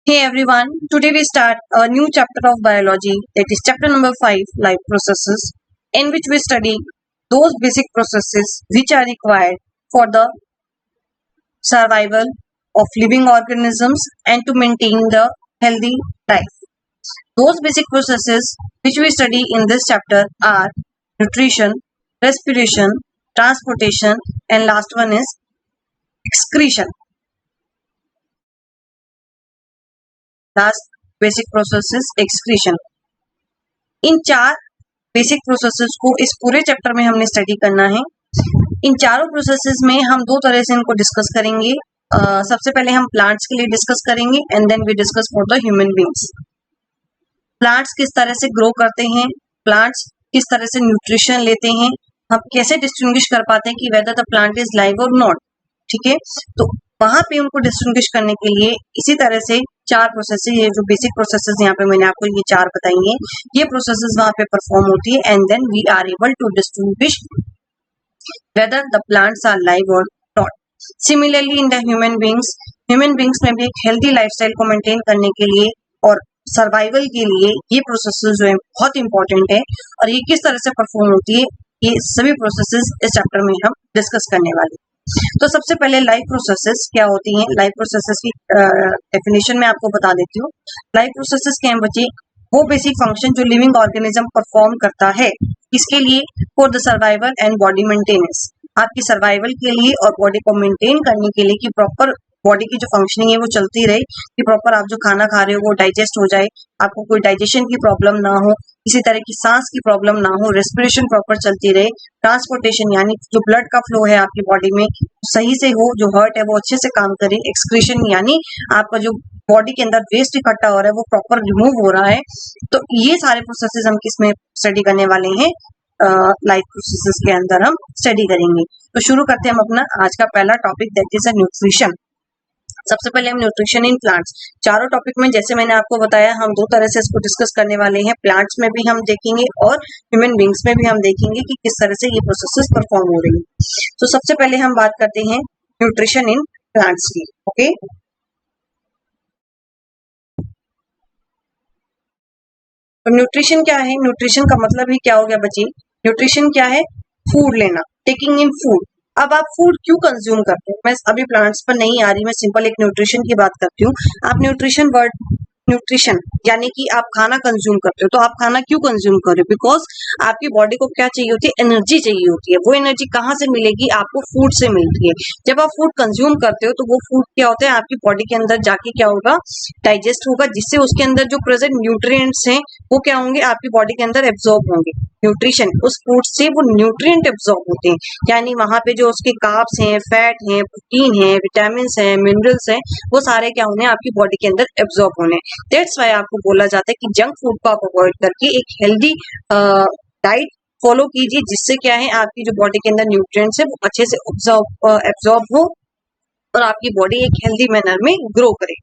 Hey everyone, today we start a new chapter of biology, that is chapter number 5, life processes, in which we study those basic processes which are required for the survival of living organisms and to maintain the healthy life. Those basic processes which we study in this chapter are nutrition, respiration, transportation, and last one is excretion. Last basic process is excretion. इन चार basic processes को इस पूरे chapter में हमने study करना है। इन चारों processes में हम दो तरह से इनको डिस्कस करेंगे। सबसे पहले हम प्लांट्स के लिए डिस्कस करेंगे and then we discuss for the human beings. Plants किस तरह से ग्रो करते हैं, प्लांट्स किस तरह से न्यूट्रिशन लेते हैं, हम कैसे डिस्टिंग्विश कर पाते हैं कि whether the plant is live और नॉट। ठीक है, तो वहां पे उनको डिस्टिंग्विश करने के लिए इसी तरह से चार प्रोसेसेस, ये जो बेसिक प्रोसेसेस यहाँ पे मैंने आपको ये चार बताई हैं, ये प्रोसेसेस वहां पे परफॉर्म होती है and then we are able to distinguish whether the plants are live और not. Similarly in the human beings में भी एक हेल्दी लाइफस्टाइल को मेंटेन करने के लिए और सर्वाइवल के लिए ये प्रोसेसेस जो है बहुत इंपॉर्टेंट है और ये किस तरह से परफॉर्म होती है, ये सभी प्रोसेसेस इस चैप्टर में हम डिस्कस करने वाले हैं। तो सबसे पहले लाइफ प्रोसेसेस क्या होती हैं। लाइफ प्रोसेसेस की डेफिनेशन मैं आपको बता देती हूँ। लाइफ प्रोसेसेस क्या है बच्चे, वो बेसिक फंक्शन जो लिविंग ऑर्गेनिज्म परफॉर्म करता है, इसके लिए for the survival and body maintenance, आपकी सर्वाइवल के लिए और बॉडी को मेंटेन करने के लिए कि प्रॉपर बॉडी की जो फंक्शनिंग है वो चलती रहे, कि प्रॉपर आप जो खाना खा रहे हो वो डाइजेस्ट हो जाए, आपको कोई डाइजेशन की प्रॉब्लम ना हो, इसी तरह की सांस की प्रॉब्लम ना हो, रेस्पिरेशन प्रॉपर चलती रहे, ट्रांसपोर्टेशन यानी जो ब्लड का फ्लो है आपकी बॉडी में सही से हो, जो हार्ट है वो अच्छे से काम करे, एक्सक्रीशन यानी आपका जो बॉडी के अंदर वेस्ट इकट्ठा हो रहा है वो प्रॉपर रिमूव हो रहा है। तो ये सारे प्रोसेसेस हम किसमें स्टडी करने वाले हैं, लाइफ प्रोसेसेस के अंदर हम स्टडी करेंगे। तो शुरू करते हैं हम अपना आज का पहला टॉपिक, दैट इज न्यूट्रिशन। सबसे पहले हम न्यूट्रिशन इन प्लांट्स, चारों टॉपिक में जैसे मैंने आपको बताया हम दो तरह से इसको डिस्कस करने वाले हैं। प्लांट्स में भी हम देखेंगे और ह्यूमन बींग्स में भी हम देखेंगे कि किस तरह से ये प्रोसेसेस परफॉर्म हो रही है। तो सबसे पहले हम बात करते हैं न्यूट्रिशन इन प्लांट्स की। ओके, तो न्यूट्रिशन क्या है, न्यूट्रिशन का मतलब ही क्या हो गया बच्चे, न्यूट्रिशन क्या है, फूड लेना, टेकिंग इन फूड। अब आप फूड क्यों कंज्यूम करते हैं, मैं अभी प्लांट्स पर नहीं आ रही, मैं सिंपल एक न्यूट्रिशन की बात करती हूँ। आप न्यूट्रिशन वर्ड, न्यूट्रिशन यानी कि आप खाना कंज्यूम करते हो, तो आप खाना क्यों कंज्यूम कर रहे हो, बिकॉज आपकी बॉडी को क्या चाहिए होती है, एनर्जी चाहिए होती है। वो एनर्जी कहाँ से मिलेगी, आपको फूड से मिलती है। जब आप फूड कंज्यूम करते हो तो वो फूड क्या होता है, आपकी बॉडी के अंदर जाके क्या होगा, डाइजेस्ट होगा, जिससे उसके अंदर जो प्रेजेंट न्यूट्रिएंट्स हैं वो क्या होंगे, आपकी बॉडी के अंदर एब्जॉर्ब होंगे। न्यूट्रिशन, उस फूड से वो न्यूट्रिएंट एब्जॉर्ब होते हैं, यानी वहां पे जो उसके कार्ब्स हैं, फैट हैं, प्रोटीन है, विटामिन हैं, मिनरल्स हैं, वो सारे क्या होने आपकी बॉडी के अंदर एब्जॉर्ब होने। दैट्स वाई आपको बोला जाता है कि जंक फूड को आप अवॉइड करके एक हेल्दी डाइट फॉलो कीजिए, जिससे क्या है आपकी जो बॉडी के अंदर न्यूट्रिएंट्स है वो अच्छे से एब्जॉर्ब हो और आपकी बॉडी एक हेल्दी मैनर में ग्रो करे।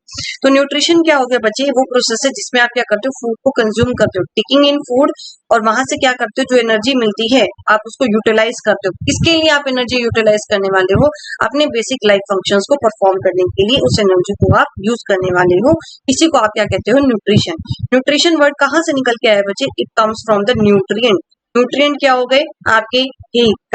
तो न्यूट्रिशन क्या हो गया बच्चे, वो प्रोसेस है जिसमें आप क्या करते हो, फूड को कंज्यूम करते हो, टेकिंग इन फूड, और वहां से क्या करते हो, जो एनर्जी मिलती है आप उसको यूटिलाइज करते हो। किसके लिए आप एनर्जी यूटिलाइज करने वाले हो, अपने बेसिक लाइफ फंक्शंस को परफॉर्म करने के लिए उस एनर्जी को आप यूज करने वाले हो। इसी को आप क्या कहते हो, न्यूट्रिशन। न्यूट्रिशन वर्ड कहाँ से निकल के आया बच्चे, it comes from the nutrient. Nutrient क्या हो गए, आपके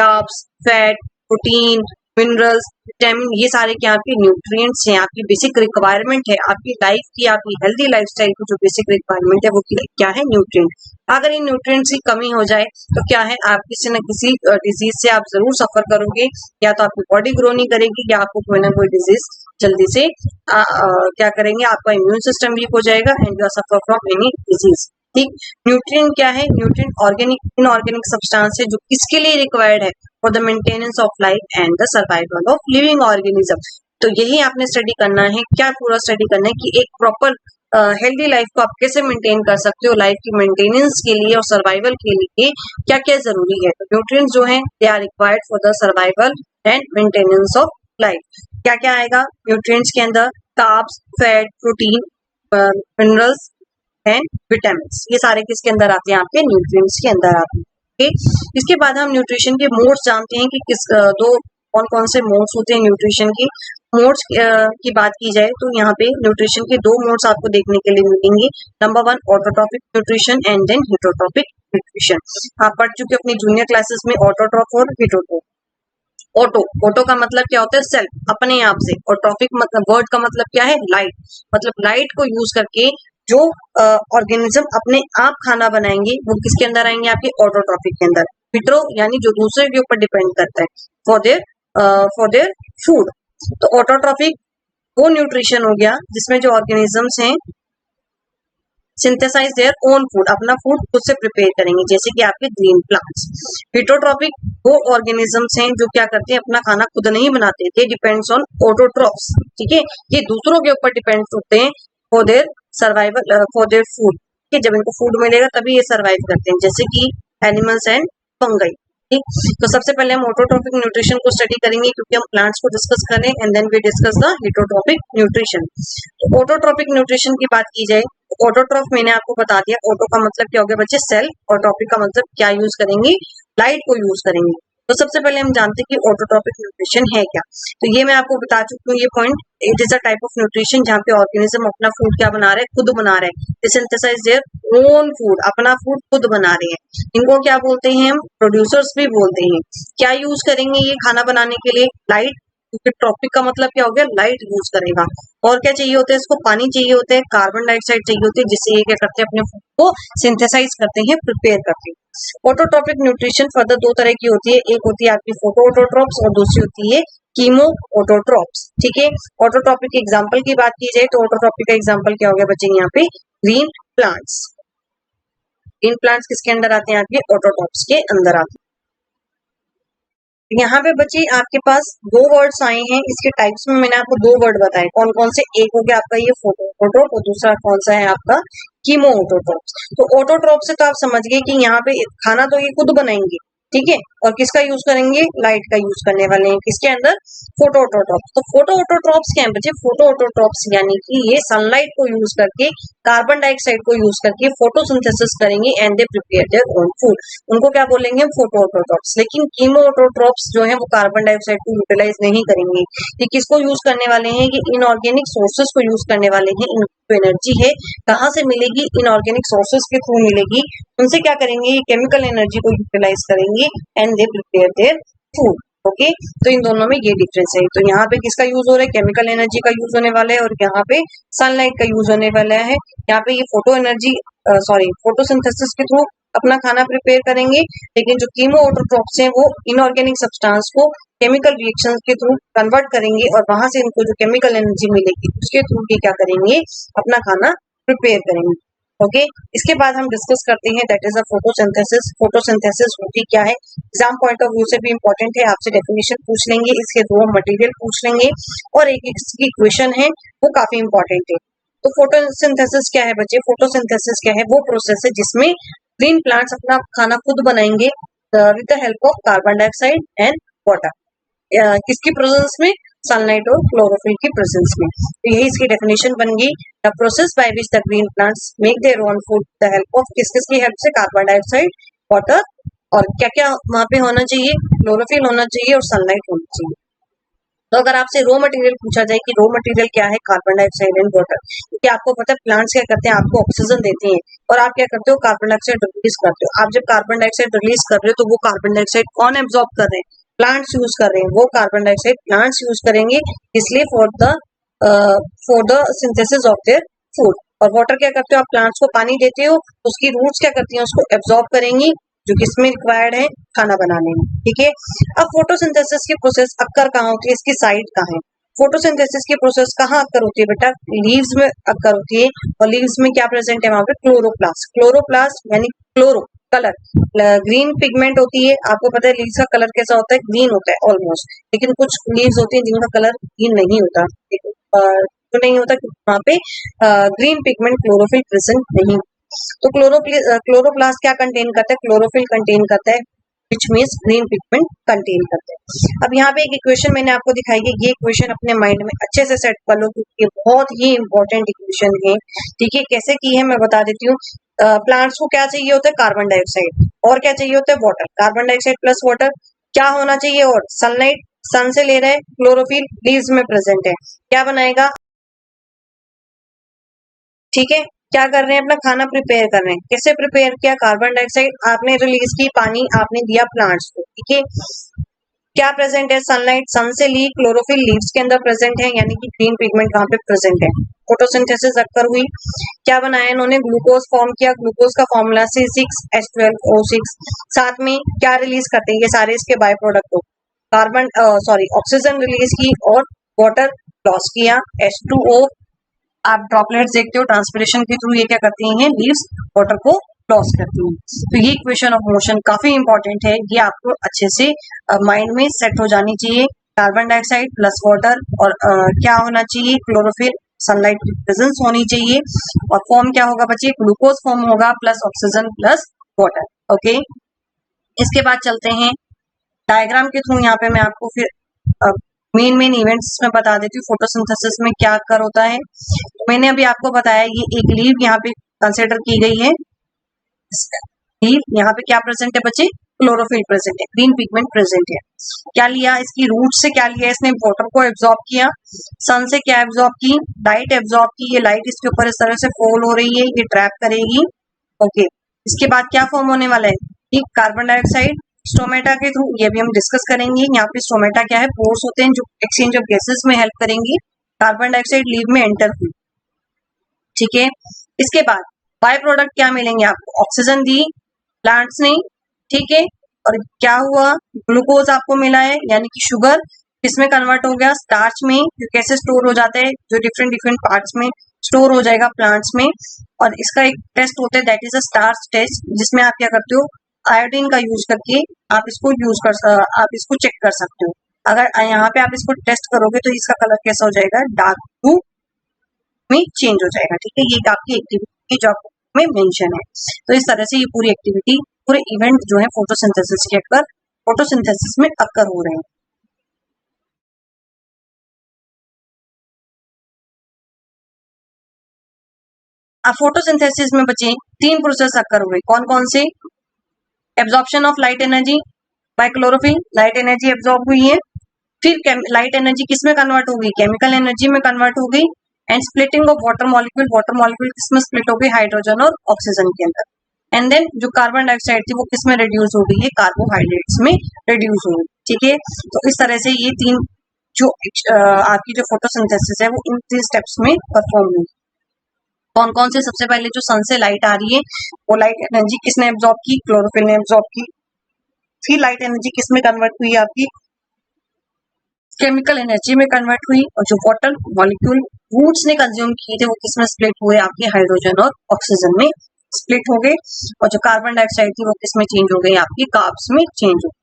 carbs, fat, protein, minerals, vitamin, ये सारे क्या आपके न्यूट्रिएंट्स हैं, आपकी बेसिक रिक्वायरमेंट है आपकी लाइफ की, आपकी हेल्दी लाइफस्टाइल की जो बेसिक रिक्वायरमेंट है वो क्या है, न्यूट्रिएंट। अगर इन न्यूट्रिएंट्स की कमी हो जाए तो क्या है, आप किसी न किसी डिजीज से आप जरूर सफर करोगे, या तो आपकी बॉडी ग्रो नहीं करेगी या आपको कोई ना कोई डिजीज जल्दी से क्या करेंगे, आपका इम्यून सिस्टम वीक हो जाएगा and you are suffer from any disease. ठीक, न्यूट्रिएंट क्या है, न्यूट्रिएंट ऑर्गेनिक, इनऑर्गेनिक सब्सटेंस है जो किसके लिए रिक्वायर्ड है, for the maintenance of life and the survival of living organism. तो यही आपने स्टडी करना है, क्या पूरा स्टडी करना है कि एक प्रॉपर हेल्दी लाइफ को आप कैसे मेंटेन कर सकते हो, लाइफ की मेंटेनेंस के लिए और सर्वाइवल के लिए क्या क्या जरूरी है। तो न्यूट्रिएंट्स जो हैं they are required for the survival and maintenance of life. क्या क्या आएगा न्यूट्रिएंट्स के अंदर, carbs, fat, protein, minerals and vitamin, ये सारे किसके अंदर आते हैं, आपके न्यूट्रिएंट्स के अंदर आते हैं। इसके बाद हम न्यूट्रिशन के मोड्स जानते हैं कि किस दो कौन कौन से मोड्स होते हैं न्यूट्रिशन की। मोड्स की बात की जाए तो यहाँ पे न्यूट्रिशन के दो मोड्स आपको देखने के लिए मिलेंगे। Number one autotrophic nutrition and then heterotrophic nutrition. आप पढ़ चुके अपनी जूनियर क्लासेस में ऑटोट्रॉप और हिटोट्रॉप। ऑटो का मतलब क्या होता है, सेल्फ, अपने आप से। और ट्रॉपिक मतलब वर्ड का मतलब क्या है, लाइट, मतलब लाइट को यूज करके जो ऑर्गेनिज्म अपने आप खाना बनाएंगे वो किसके अंदर आएंगे, आपके ऑटोट्रॉपिक के अंदर। हिट्रो यानी जो दूसरे के ऊपर डिपेंड करता है फॉर देयर फूड। तो ऑटोट्रॉपिक वो न्यूट्रिशन हो गया जिसमें जो ऑर्गेनिजम्स हैं सिंथेसाइज देयर ओन फूड, अपना फूड खुद से प्रिपेयर करेंगे, जैसे कि आपके ग्रीन प्लांट्स। हिटोट्रॉपिक वो ऑर्गेनिजम्स हैं जो क्या करते हैं, अपना खाना खुद नहीं बनाते, दे डिपेंड्स ऑन ऑटोट्रॉप्स। ठीक है, ये दूसरों के ऊपर डिपेंड होते हैं for their survival, for their food. ठीक, जब इनको फूड मिलेगा तभी ये सर्वाइव करते हैं, जैसे कि एनिमल्स एंड फंगाई। ठीक, तो सबसे पहले हम ऑटोट्रॉपिक न्यूट्रिशन को स्टडी करेंगे क्योंकि हम प्लांट्स को डिस्कस करें, and then we discuss the heterotrophic nutrition. तो ऑटोट्रॉपिक न्यूट्रिशन की बात की जाए, ऑटोट्रॉफ मैंने आपको बता दिया, ऑटो का मतलब क्या हो गया बच्चे, सेल, और टॉपिक का मतलब क्या यूज करेंगे, लाइट को यूज करेंगे। तो सबसे पहले हम जानते हैं कि ऑटोट्रॉपिक न्यूट्रिशन है क्या। तो ये मैं आपको बता चुकी हूँ, ये point, it is a type of nutrition जहाँ पे ऑर्गेनिज्म अपना फूड क्या बना रहे हैं, खुद बना रहे हैं। दे सिंथेसाइज देयर ओन फूड, अपना फूड खुद बना रहे हैं। इनको क्या बोलते हैं हम, प्रोड्यूसर्स भी बोलते हैं। क्या यूज करेंगे ये खाना बनाने के लिए, लाइट, क्योंकि ट्रॉपिक का मतलब क्या हो गया, लाइट यूज करेगा। और क्या चाहिए होता है इसको, पानी चाहिए होता है, कार्बन डाइऑक्साइड चाहिए होती है, जिससे ये क्या करते हैं, अपने फूड को सिंथेसाइज करते हैं, प्रिपेयर करते हैं। ऑटोट्रॉपिक न्यूट्रिशन फर्दर दो तरह की होती है, एक होती है आपकी फोटो ऑटोट्रॉप्स और दूसरी होती है कीमो ऑटोट्रॉप्स। ठीक है, ऑटोट्रॉपिक एग्जाम्पल की बात की जाए तो ऑटोट्रॉपिक का एग्जाम्पल क्या हो गया बच्चे, यहाँ पे ग्रीन प्लांट्स। ग्रीन प्लांट्स किसके अंदर आते हैं, आपके ऑटोट्रॉप्स के अंदर आते हैं। यहाँ पे बच्चे आपके पास दो वर्ड्स आए हैं, इसके टाइप्स में मैंने आपको दो वर्ड बताए, कौन कौन से, एक हो गया आपका ये फोटो ऑटोट्रॉप और दूसरा कौन सा है आपका कीमो ऑटोट्रॉप्स। तो ऑटोट्रॉप से तो आप समझ गए कि यहाँ पे खाना तो ये खुद बनाएंगे, ठीक है, और किसका यूज करेंगे, लाइट का यूज करने वाले हैं, किसके अंदर, फोटो ऑटोट्रॉप्स। तो फोटो ऑटोट्रॉप्स क्या है बच्चे, फोटो ऑटोट्रॉप्स यानी कि ये सनलाइट को यूज करके, कार्बन डाइऑक्साइड को यूज करके फोटोसिंथेसिस करेंगे and they prepare their own food, उनको क्या बोलेंगे हम, फोटो ऑटोट्रॉप्स। लेकिन कीमो ऑटोट्रॉप्स जो है वो कार्बन डाइऑक्साइड को यूटिलाइज नहीं करेंगे। ये किसको यूज करने वाले हैं, कि इनऑर्गेनिक सोर्सेस को यूज करने वाले हैं। इनको एनर्जी है कहाँ से मिलेगी, इनऑर्गेनिक सोर्सेस के थ्रू मिलेगी। उनसे क्या करेंगे, ये केमिकल एनर्जी को यूटिलाइज करेंगे and they prepare their food. Okay, तो इन दोनों में ये डिफरेंस है। तो यहाँ पे किसका यूज हो रहा है, केमिकल एनर्जी का यूज होने वाला है, और यहाँ पे सनलाइट का यूज होने वाला है। यहाँ पे ये फोटो एनर्जी फोटोसिंथेसिस के थ्रू अपना खाना प्रिपेयर करेंगे, लेकिन जो कीमो ऑटोट्रॉप्स हैं वो इनऑर्गेनिक सब्सटेंस को केमिकल रिएक्शंस के थ्रू कन्वर्ट करेंगे, और वहां से इनको जो केमिकल एनर्जी मिलेगी उसके थ्रू ये क्या करेंगे, अपना खाना प्रिपेयर करेंगे। ओके, इसके बाद हम डिस्कस करते हैं that is a photosynthesis. Photosynthesis होती क्या है, एग्जाम पॉइंट ऑफ व्यू से भी इंपॉर्टेंट है, आपसे डेफिनेशन पूछ लेंगे, इसके दो मटेरियल पूछ लेंगे, और एक इसकी इक्वेशन है वो काफी इंपॉर्टेंट है। तो फोटोसिंथेसिस क्या है बच्चे, फोटोसिंथेसिस क्या है, वो प्रोसेस है जिसमें ग्रीन प्लांट्स अपना खाना खुद बनाएंगे with the help of carbon dioxide and water. किसकी प्रेजेंस में, सनलाइट और क्लोरोफिल की प्रेजेंस में। तो यही इसकी डेफिनेशन बन गई, the process by which the green plants make their own food the help of, किस किस की हेल्प से, कार्बन डाइऑक्साइड, वाटर, और क्या क्या वहां पे होना चाहिए, क्लोरोफिल होना चाहिए और सनलाइट होना चाहिए। तो अगर आपसे रॉ मटेरियल पूछा जाए कि रॉ मटेरियल क्या है, कार्बन डाइऑक्साइड एंड वाटर, क्योंकि आपको पता है प्लांट्स क्या करते हैं, आपको ऑक्सीजन देते हैं और आप क्या करते हो, कार्बन डाइऑक्साइड रिलीज करते हो। आप जब कार्बन डाइऑक्साइड रिलीज कर रहे हो तो वो कार्बन डाइऑक्साइड कौन एब्जॉर्ब कर रहे हैं, प्लांट्स यूज कर रहे हैं, वो कार्बन डाइऑक्साइड प्लांट्स यूज करेंगे, इसलिए for the synthesis of their food. और वाटर क्या करते हो, आप प्लांट्स को पानी देते हो, उसकी रूट्स क्या करती हैं, उसको एब्जॉर्ब करेंगी, जो किसमें रिक्वायर्ड है, खाना बनाने में। ठीक है, अब फोटोसिंथेसिस की प्रोसेस अक्कर कहाँ होती है, इसकी साइट कहाँ है। फोटोसिंथेसिस की प्रोसेस कहाँ अक्कर होती है बेटा, लीव्स में अक्कर होती है, और लीव्स में क्या प्रेजेंट है, वहां पे क्लोरोप्लास्ट। क्लोरोप्लास्ट यानी क्लोरो, कलर, ग्रीन पिगमेंट होती है। आपको पता है लीव्स का कलर कैसा होता है, ग्रीन होता है ऑलमोस्ट, लेकिन कुछ लीव्स होती हैं जिनका कलर ग्रीन नहीं होता, तो नहीं होता क्योंकि वहां पे ग्रीन पिगमेंट क्लोरोफिल प्रेजेंट नहीं। तो क्लोरोप्लास्ट क्या कंटेन करता है, क्लोरोफिल कंटेन करता है, which means green pigment contain करते हैं। अब यहाँ पे एक इक्वेशन मैंने आपको दिखाई है, ये इक्वेशन अपने माइंड में अच्छे से सेट कर लो क्योंकि ये बहुत ही इंपॉर्टेंट इक्वेशन है। ठीक है, कैसे की है मैं बता देती हूँ। प्लांट्स को क्या चाहिए होता है, कार्बन डाइऑक्साइड, और क्या चाहिए होता है, water. Carbon dioxide plus water क्या होना चाहिए, और सनलाइट, सन से ले रहा है, क्लोरोफिल लीव्स में प्रेजेंट है, क्या बनाएगा, ठीक है। क्या कर रहे हैं, अपना खाना प्रिपेयर कर रहे हैं, कैसे प्रिपेयर किया, कार्बन डाइऑक्साइड आपने रिलीज की, पानी आपने दिया प्लांट्स को, ठीक है। क्या प्रेजेंट है, सनलाइट, सन से ली, क्लोरोफिल लीव्स के अंदर प्रेजेंट है, यानी कि ग्रीन पिगमेंट कहाँ पे प्रेजेंट है, फोटोसिंथेसिस अक्कर हुई, क्या बनाया इन्होंने, ग्लूकोज फॉर्म किया, ग्लूकोज का फॉर्मूला C6H12O6, साथ में क्या रिलीज करते हैं ये सारे इसके बाय प्रोडक्ट को, कार्बन ऑक्सीजन रिलीज की और वाटर लॉस किया, H2O, आप ड्रॉपलेट्स देखते हो ट्रांसपिरेशन के थ्रू ये क्या करती हैं, लीव्स वाटर को लॉस करती हैं। तो ये इक्वेशन ऑफ मोशन काफी इंपॉर्टेंट है, ये आपको अच्छे से माइंड में सेट हो जानी चाहिए। कार्बन डाइऑक्साइड प्लस वाटर और क्या होना चाहिए, क्लोरोफिल, सनलाइट की प्रेजेंस होनी चाहिए, और फॉर्म क्या होगा बच्चे, ग्लूकोज फॉर्म होगा plus oxygen plus water, okay. इसके बाद चलते हैं डायग्राम के थ्रू, यहाँ पे मैं आपको फिर मेन इवेंट्स में बता देती हूँ फोटोसिंथेसिस में क्या कर होता है। मैंने अभी आपको बताया ये एक लीव यहाँ पे कंसिडर की गई है, लीव यहाँ पे क्या प्रेजेंट है बच्चे, क्लोरोफिल प्रेजेंट है, ग्रीन पिगमेंट प्रेजेंट है। क्या लिया, इसकी रूट से क्या लिया, इसने वाटर को एब्जॉर्ब किया, सन से क्या एब्जॉर्ब की, लाइट एब्जॉर्ब की, ये लाइट इसके ऊपर इस तरह से फॉल हो रही है, ये ट्रैप करेगी, ओके। इसके बाद क्या फॉर्म होने वाला है कि कार्बन डाइऑक्साइड स्टोमेटा के थ्रू, ये भी हम डिस्कस करेंगे। यहाँ पे स्टोमेटा क्या है, पोर्स होते हैं जो एक्सचेंज ऑफ गैसेस में हेल्प करेंगे, कार्बन डाइऑक्साइड लीव में एंटर हुई, ठीक है। इसके बाद बाय प्रोडक्ट क्या मिलेंगे आपको, ऑक्सीजन दी प्लांट्स ने, ठीक है, और क्या हुआ, ग्लूकोज आपको मिला है, यानी कि शुगर किसमें कन्वर्ट हो गया, स्टार्च में, कैसे स्टोर हो जाता है, जो डिफरेंट डिफरेंट पार्ट्स में स्टोर हो जाएगा प्लांट्स में। और इसका एक टेस्ट होता है that is a starch test, जिसमें आप क्या करते हो, आयोडीन का यूज करके आप इसको चेक कर सकते हो। अगर यहाँ पे आप इसको टेस्ट करोगे तो इसका कलर कैसा हो जाएगा, डार्क ब्लू में चेंज हो जाएगा, ठीक है। ये आपकी एक्टिविटी जो में मेंशन है। तो इस तरह से ये पूरी एक्टिविटी, पूरे इवेंट जो है फोटोसिंथेसिस के फोटोसिंथेसिस में अक्कर हो रहे हैं। अब फोटोसिंथेसिस में बचे 3 प्रोसेस अक्कर हुए, कौन कौन से, absorption of light energy by chlorophyll, light energy absorb हुई है, फिर लाइट एनर्जी किसमें कन्वर्ट हो गई, केमिकल एनर्जी में कन्वर्ट हो गई, and splitting of water molecule किसमें स्प्लिट हो गई, हाइड्रोजन और ऑक्सीजन के अंदर, एंड देन जो कार्बन डाइऑक्साइड थी वो किसमें रिड्यूस हो गई है, कार्बोहाइड्रेट्स में रिड्यूस हो गई, ठीक है। तो इस तरह से ये 3 जो आपकी जो फोटोसिंथेसिस है वो इन 3 स्टेप्स में परफॉर्म हुई। कौन कौन से, सबसे पहले जो सन से लाइट आ रही है वो लाइट एनर्जी किसने एब्जॉर्ब की, क्लोरोफिल ने एब्जॉर्ब की, फिर लाइट एनर्जी किसमें कन्वर्ट हुई, आपकी केमिकल एनर्जी में कन्वर्ट हुई, और जो वाटर मॉलिक्यूल रूट्स ने कंज्यूम किए थे वो किसमें स्प्लिट हुए, आपके हाइड्रोजन और ऑक्सीजन में स्प्लिट हो गए, और जो कार्बन डाइऑक्साइड थी वो किसमें चेंज हो गई, आपकी कार्ब्स में चेंज हो गई।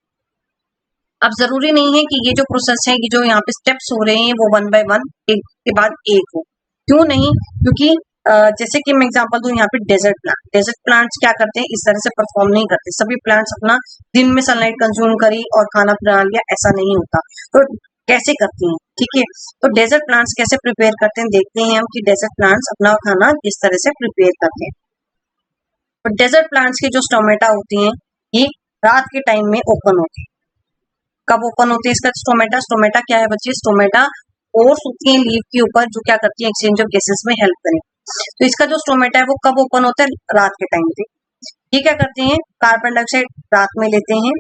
अब जरूरी नहीं है कि ये जो प्रोसेस है, ये जो यहाँ पे स्टेप्स हो रहे हैं वो 1 by 1 एक के बाद एक हो, क्यों नहीं, क्योंकि जैसे कि मैं एग्जांपल दूं, यहाँ पे डेजर्ट प्लांट्स क्या करते हैं, इस तरह से परफॉर्म नहीं करते। सभी प्लांट्स अपना दिन में सनलाइट कंज्यूम करी और खाना बना लिया, ऐसा नहीं होता। तो कैसे करती हैं, ठीक है। तो डेजर्ट प्लांट्स कैसे प्रिपेयर करते हैं, देखते हैं हम कि डेजर्ट प्लांट्स अपना खाना किस तरह से प्रिपेयर करते हैं। तो डेजर्ट प्लांट्स के जो स्टोमेटा होती हैं ये रात के टाइम में ओपन होती है। कब ओपन होती है इसका स्टोमेटा क्या है बच्चे, स्टोमेटा पोर्स होती है लीफ के ऊपर जो क्या करती है, एक्सचेंज ऑफ गैसेस में हेल्प करें। तो इसका जो स्टोमेटा है वो कब ओपन होता है, रात के टाइम पे। ये क्या करते हैं, कार्बन डाइऑक्साइड रात में लेते हैं,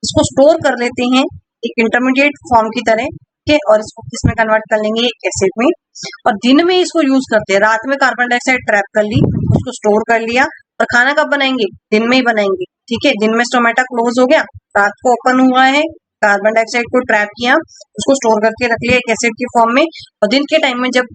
इसको स्टोर कर लेते हैं एक इंटरमीडिएट फॉर्म की तरह के, और इसको किसमें कन्वर्ट कर लेंगे, एक एसिड में, और दिन में इसको यूज करते हैं। रात में कार्बन डाइऑक्साइड ट्रैप कर ली, उसको स्टोर कर लिया, और खाना कब बनाएंगे, दिन में ही बनाएंगे, ठीक है। दिन में स्टोमेटा क्लोज हो गया, रात को ओपन हुआ है, कार्बन डाइऑक्साइड को ट्रैप किया, उसको स्टोर करके रख लिया एक एसिड की फॉर्म में, और दिन के टाइम में जब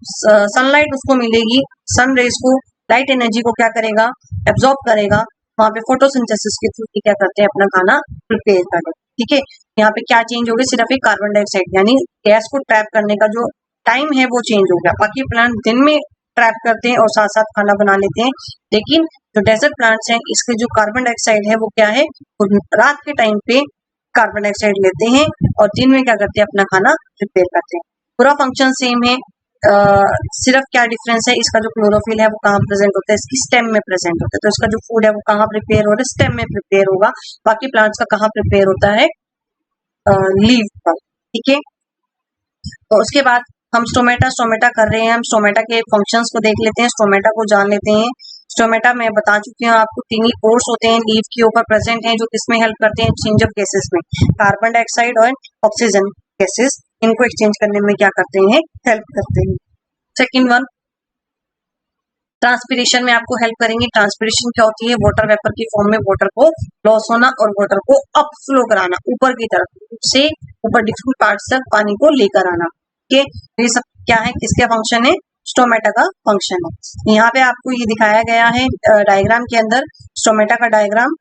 सनलाइट उसको मिलेगी, सन रेज को, लाइट एनर्जी को क्या करेगा, एब्जॉर्ब करेगा, वहां पे फोटोसिंथेसिस के थ्रू क्या करते हैं, अपना खाना प्रिपेयर करते हैं, ठीक है। यहाँ पे क्या चेंज हो गया, सिर्फ एक कार्बन डाइऑक्साइड यानी गैस को ट्रैप करने का जो टाइम है वो चेंज हो गया। बाकी प्लांट दिन में ट्रैप करते हैं और साथ साथ खाना बना लेते हैं, लेकिन जो डेजर्ट प्लांट्स हैं इसके जो कार्बन डाइऑक्साइड है वो क्या है, रात के टाइम पे कार्बन डाइऑक्साइड लेते हैं और दिन में क्या करते हैं, अपना खाना प्रिपेयर करते हैं। पूरा फंक्शन सेम है, सिर्फ क्या डिफरेंस है, इसका जो क्लोरोफिल है वो कहाँ प्रेजेंट होता है, इसकी स्टेम में प्रेजेंट होता है। तो इसका जो फूड है वो कहाँ प्रिपेयर हो रहा है, स्टेम में प्रिपेयर होगा। बाकी प्लांट्स का कहाँ प्रिपेयर होता है, लीव पर, ठीक है। और उसके बाद हम स्टोमेटा कर रहे हैं, हम स्टोमेटा के फंक्शंस को देख लेते हैं, स्टोमेटा को जान लेते हैं। स्टोमेटा में बता चुकी हूँ आपको, 3 ही पोर्स होते हैं लीफ के ऊपर प्रेजेंट हैं, जो किसमें हेल्प करते हैं, एक्सचेंज ऑफ गैसेस में, कार्बन डाइऑक्साइड और ऑक्सीजन गैसेस, इनको एक्सचेंज करने में क्या करते हैं, हेल्प करते हैं। सेकेंड वन, ट्रांसपिरेशन में आपको हेल्प करेंगे। ट्रांसपिरेशन क्या होती है, वाटर वेपर की फॉर्म में वाटर को लॉस होना और वाटर को अप फ्लो कराना, ऊपर की तरफ से ऊपर डिफरेंट पार्ट्स तक पानी को लेकर आना। ठीक है, ये सब क्या है, किसका फंक्शन है, स्टोमेटा का फंक्शन है। यहाँ पे आपको ये दिखाया गया है डायग्राम के अंदर, स्टोमेटा का डायग्राम।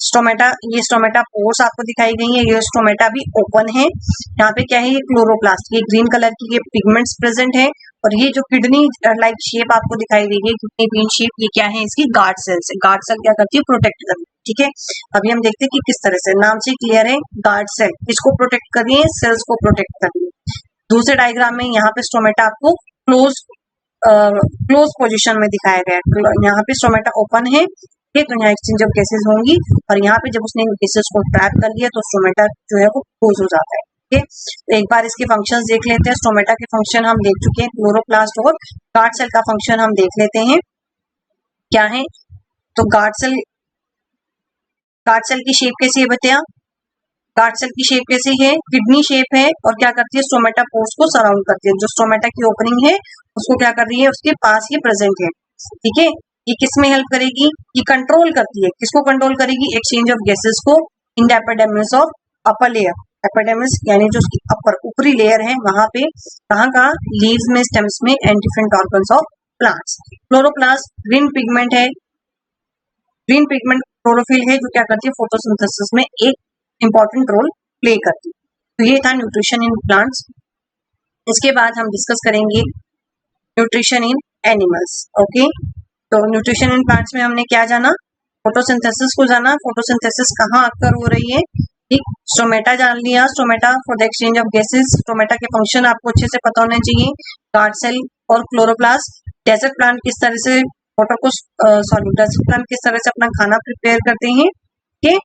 स्टोमेटा, ये स्टोमेटा पोर्स आपको दिखाई गई है, ये स्टोमेटा भी ओपन है। यहाँ पे क्या है, ये क्लोरोप्लास्ट, ये ग्रीन कलर की ये पिगमेंट्स प्रेजेंट है। और ये जो किडनी लाइक शेप आपको दिखाई दी है, किडनी बीन शेप, ये क्या है, इसकी गार्ड सेल्स है। गार्ड सेल क्या करती है, प्रोटेक्ट करती है। ठीक है, अभी हम देखते हैं कि किस तरह से, नाम से क्लियर है, गार्ड सेल इसको प्रोटेक्ट कर रही है, सेल्स को प्रोटेक्ट कर रही है। दूसरे डायग्राम में यहाँ पे स्टोमेटा आपको क्लोज पोजीशन में दिखाया गया है। यहाँ पे स्टोमेटा ओपन है, ठीक है, तो यहाँ एक्सचेंज ऑफ गैसेस होंगी, और यहाँ पे जब उसने गैसेस को ट्रैप कर लिया तो स्टोमेटा जो है वो क्लोज हो जाता है। ठीक है, तो एक बार इसके फंक्शंस देख लेते हैं। स्टोमेटा के फंक्शन हम देख चुके हैं, क्लोरोप्लास्ट और गार्ड सेल का फंक्शन हम देख लेते हैं क्या है। तो गार्ड सेल की शेप कैसी है बच्चा, गार्ड सेल की शेप कैसी है, किडनी शेप है, और क्या करती है, स्टोमेटा पोर्स को सराउंड करती है। जो स्टोमेटा की ओपनिंग है उसको क्या कर रही है, उसके पास ही प्रेजेंट है। ठीक है, ये किस में हेल्प करेगी, ये कंट्रोल करती है, किसको कंट्रोल करेगी, एक्सचेंज ऑफ गैसेस को in the epidermis of upper layer. Epidermis यानी जो उसकी ऊपरी लेयर है, वहां पे कहाँ लीव्स में, स्टेम्स में, and different organs of plants. Chloroplast green pigment है, ग्रीन पिगमेंट क्लोरोफिल है, जो क्या करती है, फोटोसिंथेसिस में एक इंपॉर्टेंट रोल प्ले करती है। तो ये था न्यूट्रिशन इन प्लांट्स। इसके बाद हम डिस्कस करेंगे न्यूट्रिशन इन एनिमल्स। ओके, तो न्यूट्रिशन इन प्लांट्स में हमने क्या जाना, फोटोसिंथेसिस को जाना, फोटोसिंथेसिस कहाँ अक्कर हो रही है, ठीक, स्टोमेटा जान लिया, stomata for the exchange of gases, stomata के फंक्शन आपको अच्छे से पता होने चाहिए, गार्ड सेल और क्लोरोप्लास्ट। डेजर्ट प्लांट किस तरह से वाटर को डेजर्ट प्लांट किस तरह से अपना खाना प्रिपेयर करते हैं। ठीक,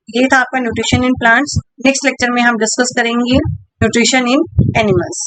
ये था आपका nutrition in plants. Next lecture में हम डिस्कस करेंगे न्यूट्रिशन इन एनिमल्स।